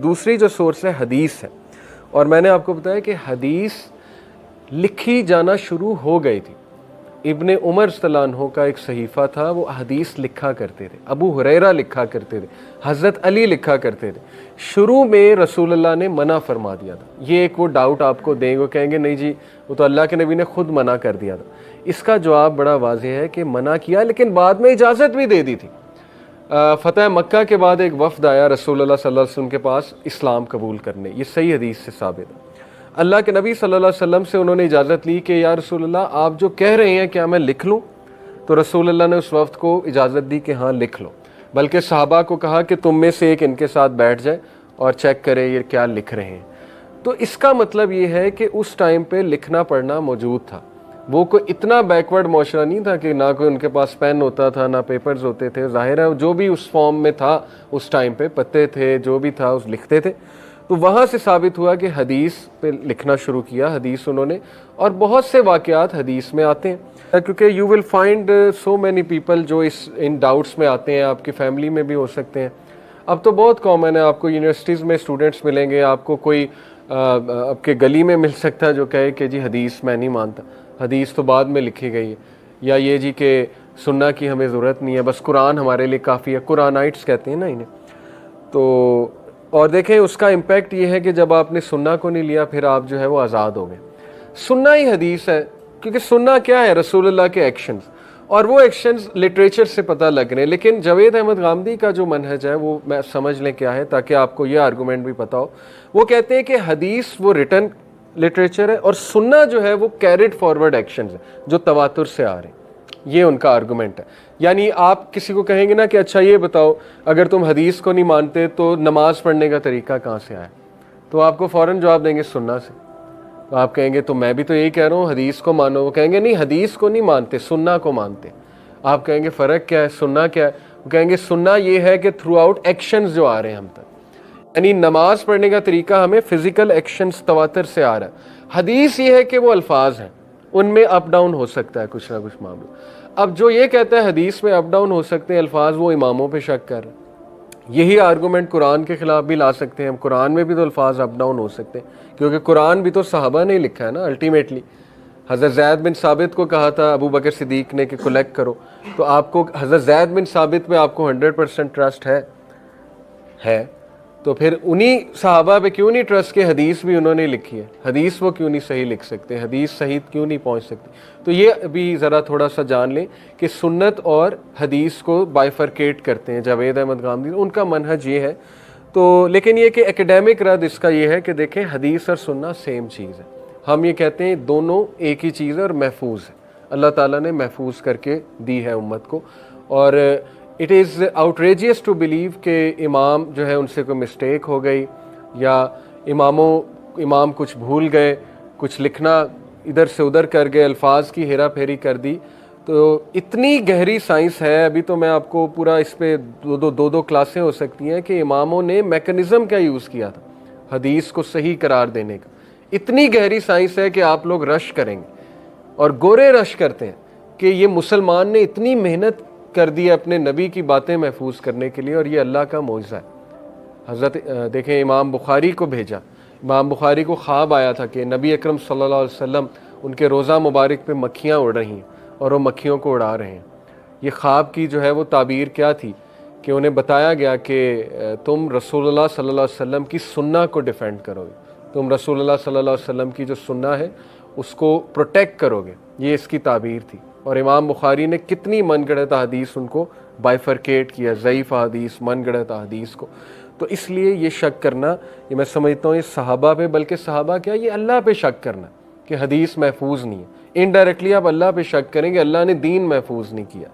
दूसरी जो सोर्स है हदीस है। और मैंने आपको बताया कि हदीस लिखी जाना शुरू हो गई थी। इब्ने उमर रज़ियल्लाहु अन्हु का एक सहीफ़ा था, वो हदीस लिखा करते थे, अबू हुरैरा लिखा करते थे, हज़रत अली लिखा करते थे। शुरू में रसूलुल्लाह ने मना फरमा दिया था। ये एक वो डाउट आपको देंगे, वो कहेंगे नहीं जी वो तो अल्लाह के नबी ने खुद मना कर दिया था। इसका जवाब बड़ा वाज़ेह है कि मना किया, लेकिन बाद में इजाज़त भी दे दी थी। फ़तह मक्का के बाद एक वफ़द आया रसूलुल्लाह सल्लल्लाहु अलैहि वसल्लम के पास इस्लाम कबूल करने, ये सही हदीस से साबित है। अल्लाह के नबी सल्लल्लाहु अलैहि वसल्लम से उन्होंने इजाज़त ली कि या रसूलुल्लाह आप जो कह रहे हैं क्या मैं लिख लूँ? तो रसूलुल्लाह ने उस वफ़द को इजाज़त दी कि हाँ लिख लो। बल्कि सहाबा को कहा कि तुम में से एक इनके साथ बैठ जाए और चेक करे ये क्या लिख रहे हैं। तो इसका मतलब ये है कि उस टाइम पे लिखना पढ़ना मौजूद था। वो कोई इतना बैकवर्ड माशरा नहीं था कि ना कोई उनके पास पेन होता था ना पेपर्स होते थे। ज़ाहिर है जो भी उस फॉर्म में था उस टाइम पे, पत्ते थे जो भी था उस लिखते थे। तो वहाँ से साबित हुआ कि हदीस पे लिखना शुरू किया, हदीस उन्होंने, और बहुत से वाक़यात हदीस में आते हैं, क्योंकि you will find so many people जो इन डाउट्स में आते हैं। आपकी फैमिली में भी हो सकते हैं। अब तो बहुत कॉमन है, आपको यूनिवर्सिटीज़ में स्टूडेंट्स मिलेंगे, आपको कोई आपके गली में मिल सकता है जो कहे कि जी हदीस मैं नहीं मानता, हदीस तो बाद में लिखी गई है, या ये जी कि सुन्ना की हमें ज़रूरत नहीं है, बस कुरान हमारे लिए काफ़ी है। कुरानाइट्स कहते हैं ना इन्हें। तो और देखें उसका इम्पैक्ट ये है कि जब आपने सुन्ना को नहीं लिया फिर आप जो है वो आज़ाद हो गए। सुन्ना ही हदीस है, क्योंकि सुन्ना क्या है? रसूलुल्लाह के एक्शंस, और वो एक्शंस लिटरेचर से पता लग रहे हैं। लेकिन जावेद अहमद गामदी का जो मनहज है वो मैं समझ लें क्या है, ताकि आपको ये आर्गूमेंट भी पता हो। वो कहते हैं कि हदीस वो रिटन लिटरेचर है और सुन्ना जो है वो कैरिड फॉरवर्ड एक्शंस है जो तवातुर से आ रहे हैं। ये उनका आर्गूमेंट है। यानी आप किसी को कहेंगे ना कि अच्छा ये बताओ अगर तुम हदीस को नहीं मानते तो नमाज पढ़ने का तरीका कहाँ से आया, तो आपको फ़ौरन जवाब देंगे सुन्ना से। तो आप कहेंगे तो मैं भी तो यही कह रहा हूँ हदीस को मानो। वो कहेंगे नहीं हदीस को नहीं मानते, सुन्ना को मानते। आप कहेंगे फ़र्क क्या है, सुन्ना क्या है? वो कहेंगे सुन्ना ये है कि थ्रू आउट एक्शंस जो आ रहे हैं हम तक, यानी नमाज पढ़ने का तरीका हमें फिजिकल एक्शंस तवातर से आ रहा है। हदीस ये है कि वो अल्फाज हैं, उनमें अप डाउन हो सकता है कुछ ना कुछ मामला। अब जो ये कहता है हदीस में अप डाउन हो सकते हैं अल्फाज, वो इमामों पे शक कर रहे हैं। यही आर्गूमेंट कुरान के खिलाफ भी ला सकते हैं हम। कुरान में भी तो अल्फाज अप डाउन हो सकते हैं, क्योंकि कुरान भी तो सहाबा ने लिखा है ना अल्टीमेटली। हज़रत ज़ैद बिन साबित को कहा था अबू बकर सिद्दीक ने कि कलेक्ट करो, तो आपको हज़रत ज़ैद बिन साबित पे आपको 100% ट्रस्ट है, तो फिर उन्हीं सहाबा पे क्यों नहीं ट्रस्ट के हदीस भी उन्होंने लिखी है, हदीस वो क्यों नहीं सही लिख सकते, हदीस सही क्यों नहीं पहुंच सकती। तो ये अभी ज़रा थोड़ा सा जान लें कि सुन्नत और हदीस को बाइफरकेट करते हैं जावेद अहमद गामदी, उनका मनहज ये है। तो लेकिन ये कि एकेडमिक रद्द इसका ये है कि देखें हदीस और सुन्ना सेम चीज़ है। हम ये कहते हैं दोनों एक ही चीज़ है और महफूज है, अल्लाह ताला ने महफूज करके दी है उम्मत को। और it is outrageous to believe कि इमाम जो है उनसे कोई मिस्टेक हो गई, या इमाम कुछ भूल गए, कुछ लिखना इधर से उधर कर गए, अल्फाज की हेरा फेरी कर दी। तो इतनी गहरी साइंस है, अभी तो मैं आपको पूरा इस पे दो क्लासें हो सकती हैं कि इमामों ने मैकेनिज़्म क्या यूज़ किया था हदीस को सही करार देने का। इतनी गहरी साइंस है कि आप लोग रश करेंगे, और गोरे रश करते हैं कि ये मुसलमान ने इतनी मेहनत कर दी अपने नबी की बातें महफूज करने के लिए, और ये अल्लाह का मौजज़ा है। हज़रत देखें इमाम बुखारी को भेजा, इमाम बुखारी को ख्वाब आया था कि नबी अकरम सल्लल्लाहु अलैहि वसल्लम उनके रोज़ा मुबारक पे मक्खियाँ उड़ रही हैं और वो मक्खियों को उड़ा रहे हैं। ये ख्वाब की जो है वो ताबीर क्या थी कि उन्हें बताया गया कि तुम रसूलुल्लाह सल्लल्लाहु अलैहि वसल्लम की सुन्ना को डिफेंड करोगे, तुम रसूलुल्लाह सल्लल्लाहु अलैहि वसल्लम की जो सुन्ना है उसको प्रोटेक्ट करोगे, ये इसकी ताबीर थी। और इमाम बुखारी ने कितनी मनगढ़ंत हदीस उनको बाइफरकेट किया, ज़ईफ़ हदीस, मनगढ़ंत हदीस को। तो इसलिए ये शक करना, ये मैं समझता हूँ ये सहाबा पे, बल्कि सहाबा क्या, ये अल्लाह पे शक करना कि हदीस महफूज नहीं है। इनडायरेक्टली आप अल्लाह पे शक करेंगे, अल्लाह ने दीन महफूज नहीं किया।